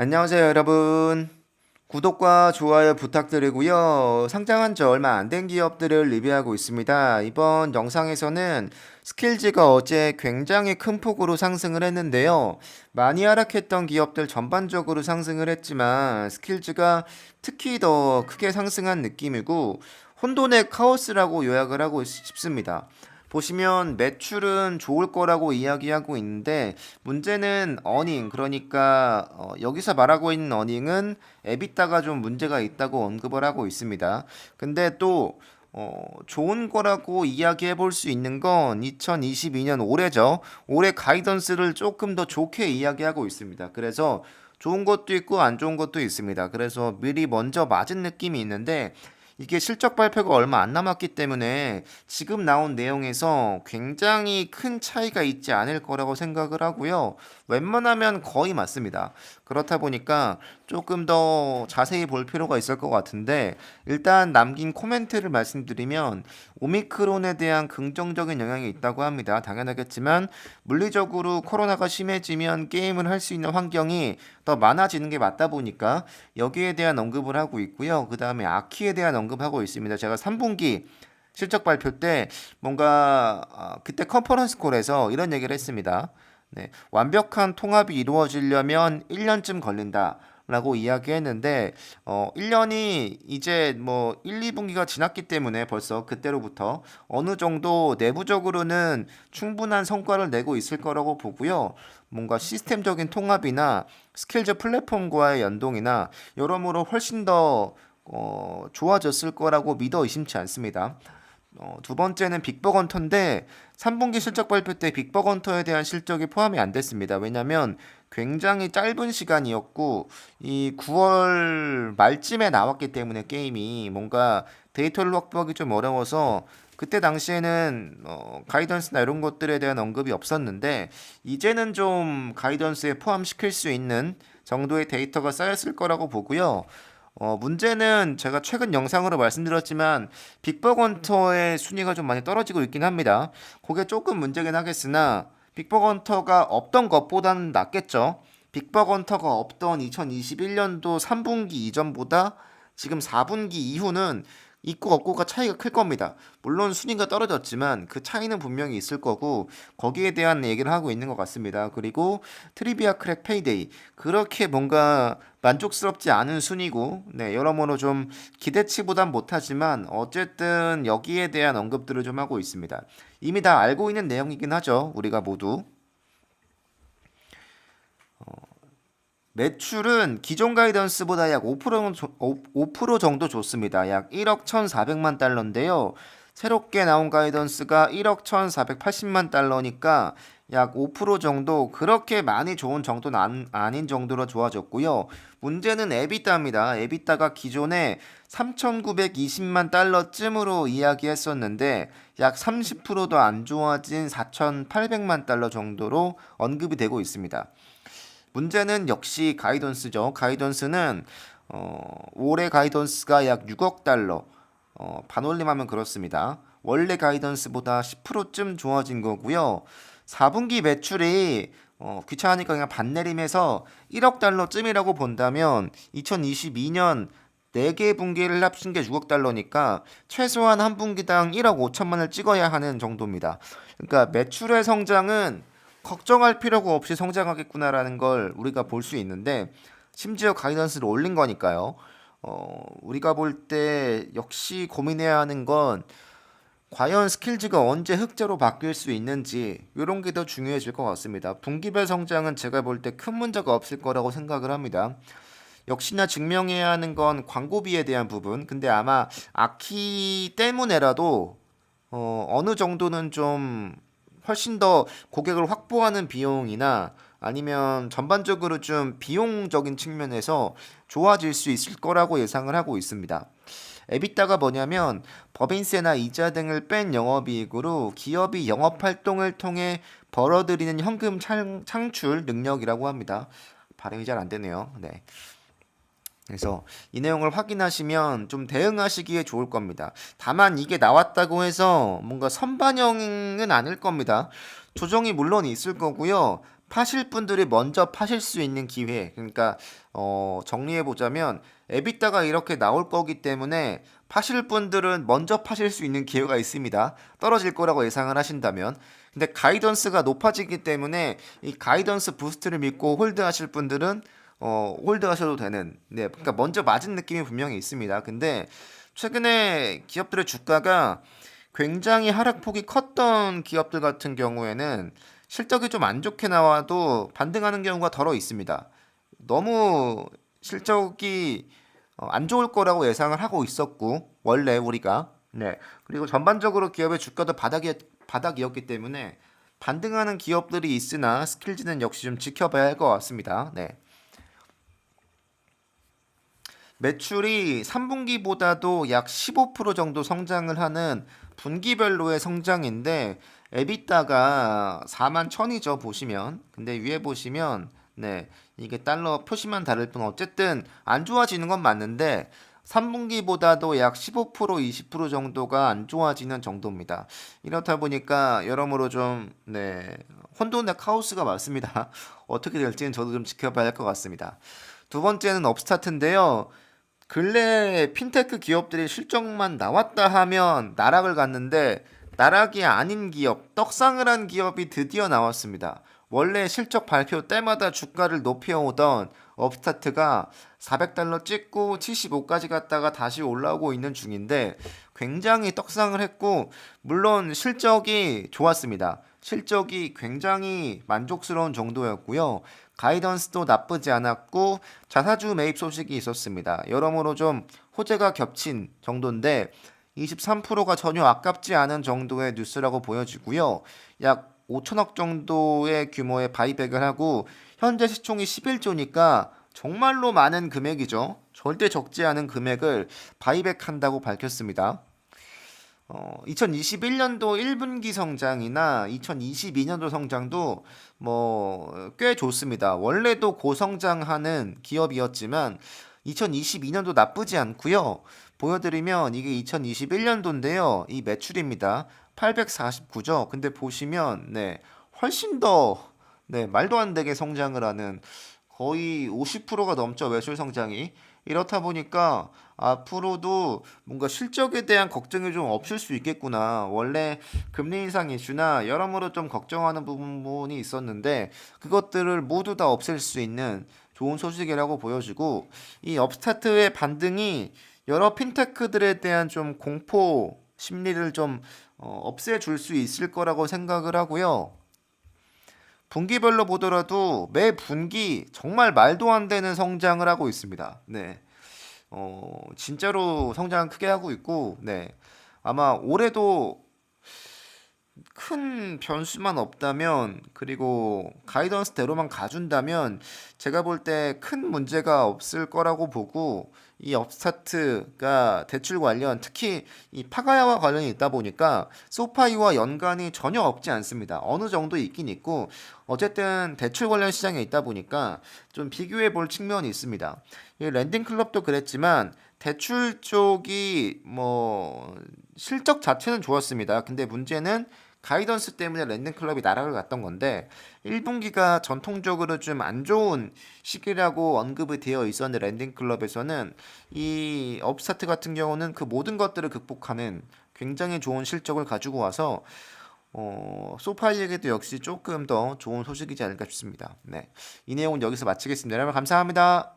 안녕하세요, 여러분. 구독과 좋아요 부탁드리고요. 상장한 지 얼마 안 된 기업들을 리뷰하고 있습니다. 이번 영상에서는 스킬즈가 어제 굉장히 큰 폭으로 상승을 했는데요. 많이 하락했던 기업들 전반적으로 상승을 했지만 스킬즈가 특히 더 크게 상승한 느낌이고 혼돈의 카오스라고 요약을 하고 싶습니다. 보시면 매출은 좋을 거라고 이야기하고 있는데 문제는 어닝 그러니까 여기서 말하고 있는 어닝은 에비타가 좀 문제가 있다고 언급을 하고 있습니다. 근데 또 좋은 거라고 이야기해 볼 수 있는 건 2022년 올해죠. 올해 가이던스를 조금 더 좋게 이야기하고 있습니다. 그래서 좋은 것도 있고 안 좋은 것도 있습니다. 그래서 미리 먼저 맞은 느낌이 있는데 이게 실적 발표가 얼마 안 남았기 때문에 지금 나온 내용에서 굉장히 큰 차이가 있지 않을 거라고 생각을 하고요. 웬만하면 거의 맞습니다. 그렇다 보니까 조금 더 자세히 볼 필요가 있을 것 같은데 일단 남긴 코멘트를 말씀드리면 오미크론에 대한 긍정적인 영향이 있다고 합니다. 당연하겠지만 물리적으로 코로나가 심해지면 게임을 할 수 있는 환경이 더 많아지는 게 맞다 보니까 여기에 대한 언급을 하고 있고요. 그 다음에 아키에 대한 언급하고 있습니다. 제가 3분기 실적 발표 때 뭔가 그때 컨퍼런스 콜에서 이런 얘기를 했습니다. 네, 완벽한 통합이 이루어지려면 1년쯤 걸린다. 라고 이야기했는데 1년이 이제 뭐 1, 2분기가 지났기 때문에 벌써 그때로부터 어느 정도 내부적으로는 충분한 성과를 내고 있을 거라고 보고요. 뭔가 시스템적인 통합이나 스킬즈 플랫폼과의 연동이나 여러모로 훨씬 더 좋아졌을 거라고 믿어 의심치 않습니다. 두 번째는 빅버건터인데 3분기 실적 발표 때 빅버건터에 대한 실적이 포함이 안 됐습니다. 왜냐하면 굉장히 짧은 시간이었고 이 9월 말쯤에 나왔기 때문에 게임이 뭔가 데이터를 확보하기 좀 어려워서 그때 당시에는 가이던스나 이런 것들에 대한 언급이 없었는데 이제는 좀 가이던스에 포함시킬 수 있는 정도의 데이터가 쌓였을 거라고 보고요. 문제는 제가 최근 영상으로 말씀드렸지만 빅버건터의 순위가 좀 많이 떨어지고 있긴 합니다. 그게 조금 문제긴 하겠으나 빅버건터가 없던 것보다는 낫겠죠. 빅버건터가 없던 2021년도 3분기 이전보다 지금 4분기 이후는 있고 없고가 차이가 클 겁니다. 물론 순위가 떨어졌지만 그 차이는 분명히 있을 거고 거기에 대한 얘기를 하고 있는 것 같습니다. 그리고 트리비아 크랙 페이데이 그렇게 뭔가 만족스럽지 않은 순위고 네, 여러모로 좀 기대치보단 못하지만 어쨌든 여기에 대한 언급들을 좀 하고 있습니다. 이미 다 알고 있는 내용이긴 하죠. 우리가 모두. 매출은 기존 가이던스보다 약 5% 정도 좋습니다. 약 1억 1,400만 달러인데요. 새롭게 나온 가이던스가 1억 1,480만 달러니까 약 5% 정도 그렇게 많이 좋은 정도는 아닌 정도로 좋아졌고요. 문제는 에비타입니다. 에비타가 기존에 3,920만 달러쯤으로 이야기했었는데 약 30%도 안 좋아진 4,800만 달러 정도로 언급이 되고 있습니다. 문제는 역시 가이던스죠. 가이던스는 올해 가이던스가 약 6억 달러. 반올림하면 그렇습니다. 원래 가이던스보다 10%쯤 좋아진 거고요. 4분기 매출이 귀찮으니까 그냥 반내림해서 1억 달러쯤이라고 본다면 2022년 4개 분기를 합친 게 6억 달러니까 최소한 한 분기당 1억 5천만을 찍어야 하는 정도입니다. 그러니까 매출의 성장은 걱정할 필요가 없이 성장하겠구나라는 걸 우리가 볼 수 있는데 심지어 가이던스를 올린 거니까요. 우리가 볼 때 역시 고민해야 하는 건 과연 스킬즈가 언제 흑자로 바뀔 수 있는지 이런 게 더 중요해질 것 같습니다. 분기별 성장은 제가 볼 때 큰 문제가 없을 거라고 생각을 합니다. 역시나 증명해야 하는 건 광고비에 대한 부분. 근데 아마 아키 때문에라도 어느 정도는 좀 훨씬 더 고객을 확보하는 비용이나 아니면 전반적으로 좀 비용적인 측면에서 좋아질 수 있을 거라고 예상을 하고 있습니다. 에비타가 뭐냐면 법인세나 이자 등을 뺀 영업이익으로 기업이 영업 활동을 통해 벌어들이는 현금 창출 능력이라고 합니다. 발음이 잘 안 되네요. 네. 그래서 이 내용을 확인하시면 좀 대응하시기에 좋을 겁니다. 다만 이게 나왔다고 해서 뭔가 선반영은 아닐 겁니다. 조정이 물론 있을 거고요. 파실 분들이 먼저 파실 수 있는 기회. 그러니까 정리해 보자면 에비타가 이렇게 나올 거기 때문에 파실 분들은 먼저 파실 수 있는 기회가 있습니다. 떨어질 거라고 예상을 하신다면. 근데 가이던스가 높아지기 때문에 이 가이던스 부스트를 믿고 홀드하실 분들은 홀드하셔도 되는. 네, 그러니까 먼저 맞은 느낌이 분명히 있습니다. 근데 최근에 기업들의 주가가 굉장히 하락폭이 컸던 기업들 같은 경우에는 실적이 좀 안 좋게 나와도 반등하는 경우가 더러 있습니다. 너무 실적이 안 좋을 거라고 예상을 하고 있었고 원래 우리가 네 그리고 전반적으로 기업의 주가도 바닥이었기 때문에 반등하는 기업들이 있으나 스킬즈는 역시 좀 지켜봐야 할 것 같습니다. 네. 매출이 3분기보다도 약 15% 정도 성장을 하는 분기별로의 성장인데 에비타가 4만 천이죠 보시면. 근데 위에 보시면 네 이게 달러 표시만 다를 뿐 어쨌든 안 좋아지는 건 맞는데 3분기보다도 약 15% 20% 정도가 안 좋아지는 정도입니다. 이렇다 보니까 여러모로 좀 네 혼돈의 카오스가 많습니다. 어떻게 될지는 저도 좀 지켜봐야 할 것 같습니다. 두 번째는 업스타트인데요. 근래 핀테크 기업들이 실적만 나왔다 하면 나락을 갔는데 나락이 아닌 기업, 떡상을 한 기업이 드디어 나왔습니다. 원래 실적 발표 때마다 주가를 높여오던 업스타트가 400달러 찍고 75까지 갔다가 다시 올라오고 있는 중인데 굉장히 떡상을 했고 물론 실적이 좋았습니다. 실적이 굉장히 만족스러운 정도였고요. 가이던스도 나쁘지 않았고 자사주 매입 소식이 있었습니다. 여러모로 좀 호재가 겹친 정도인데 23%가 전혀 아깝지 않은 정도의 뉴스라고 보여지고요. 약 5천억 정도의 규모의 바이백을 하고 현재 시총이 11조니까 정말로 많은 금액이죠. 절대 적지 않은 금액을 바이백한다고 밝혔습니다. 2021년도 1분기 성장이나 2022년도 성장도 뭐 꽤 좋습니다. 원래도 고성장하는 기업이었지만 2022년도 나쁘지 않고요. 보여드리면 이게 2021년도인데요. 이 매출입니다. 849죠. 근데 보시면 네 훨씬 더 네 말도 안 되게 성장을 하는 거의 50%가 넘죠. 매출 성장이. 이렇다 보니까 앞으로도 뭔가 실적에 대한 걱정이 좀 없을 수 있겠구나. 원래 금리 인상 이슈나 여러모로 좀 걱정하는 부분이 있었는데 그것들을 모두 다 없앨 수 있는 좋은 소식이라고 보여지고 이 업스타트의 반등이 여러 핀테크들에 대한 좀 공포 심리를 좀 없애줄 수 있을 거라고 생각을 하고요. 분기별로 보더라도 매 분기 정말 말도 안 되는 성장을 하고 있습니다. 네. 진짜로 성장 크게 하고 있고, 네. 아마 올해도 큰 변수만 없다면, 그리고 가이던스대로만 가준다면, 제가 볼 때 큰 문제가 없을 거라고 보고, 이 업스타트가 대출 관련, 특히 이 파가야와 관련이 있다 보니까, 소파이와 연관이 전혀 없지 않습니다. 어느 정도 있긴 있고, 어쨌든 대출 관련 시장에 있다 보니까 좀 비교해 볼 측면이 있습니다. 이 랜딩 클럽도 그랬지만, 대출 쪽이 뭐 실적 자체는 좋았습니다. 근데 문제는 가이던스 때문에 랜딩클럽이 나락을 갔던 건데 1분기가 전통적으로 좀 안 좋은 시기라고 언급이 되어 있었는데 랜딩클럽에서는 이 업스타트 같은 경우는 그 모든 것들을 극복하는 굉장히 좋은 실적을 가지고 와서 소파이에게도 역시 조금 더 좋은 소식이지 않을까 싶습니다. 네, 이 내용은 여기서 마치겠습니다. 여러분 감사합니다.